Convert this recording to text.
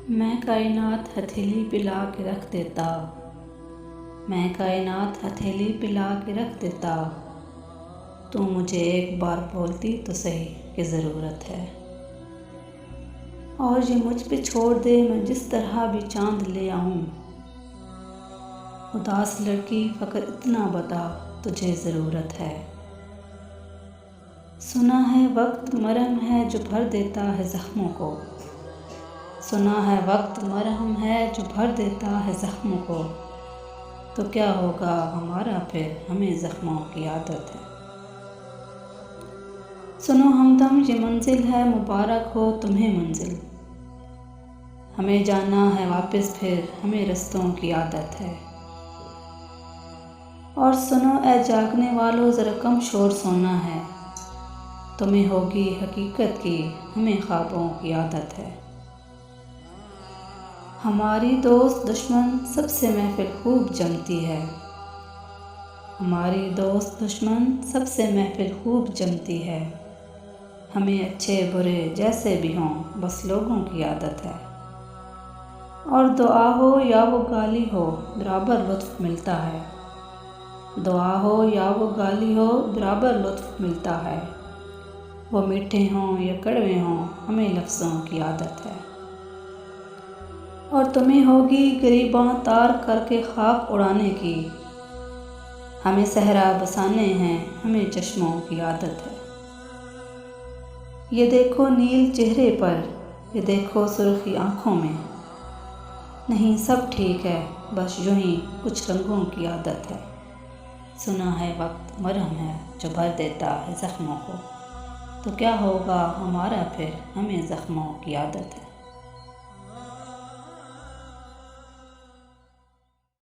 میں کائنات ہتھیلی پلا کے رکھ دیتا، میں کائنات ہتھیلی پلا کے رکھ دیتا، تو مجھے ایک بار بولتی تو صحیح کہ ضرورت ہے، اور یہ مجھ پہ چھوڑ دے میں جس طرح بھی چاند لے آؤں۔ اداس لڑکی فقط اتنا بتا تجھے ضرورت ہے، سنا ہے وقت مرہم ہے جو بھر دیتا ہے زخموں کو، سنا ہے وقت مرہم ہے جو بھر دیتا ہے زخموں کو، تو کیا ہوگا ہمارا پھر ہمیں زخموں کی عادت ہے۔ سنو ہمدم یہ منزل ہے مبارک ہو تمہیں منزل، ہمیں جانا ہے واپس پھر ہمیں رستوں کی عادت ہے۔ اور سنو اے جاگنے والو ذرا کم شور سونا ہے، تمہیں ہوگی حقیقت کی ہمیں خوابوں کی عادت ہے۔ ہماری دوست دشمن سب سے محفل خوب جمتی ہے، ہماری دوست دشمن سب سے محفل خوب جمتی ہے، ہمیں اچھے برے جیسے بھی ہوں بس لوگوں کی عادت ہے۔ اور دعا ہو یا وہ گالی ہو برابر لطف ملتا ہے، دعا ہو یا وہ گالی ہو برابر لطف ملتا ہے، وہ میٹھے ہوں یا کڑوے ہوں ہمیں لفظوں کی عادت ہے۔ اور تمہیں ہوگی گریباں تار کر کے خاک اڑانے کی، ہمیں صحرا بسانے ہیں ہمیں چشموں کی عادت ہے۔ یہ دیکھو نیل چہرے پر، یہ دیکھو سرخی آنکھوں میں، نہیں سب ٹھیک ہے بس یوں ہی کچھ رنگوں کی عادت ہے۔ سنا ہے وقت مرہم ہے جو بھر دیتا ہے زخموں کو، تو کیا ہوگا ہمارا پھر ہمیں زخموں کی عادت ہے۔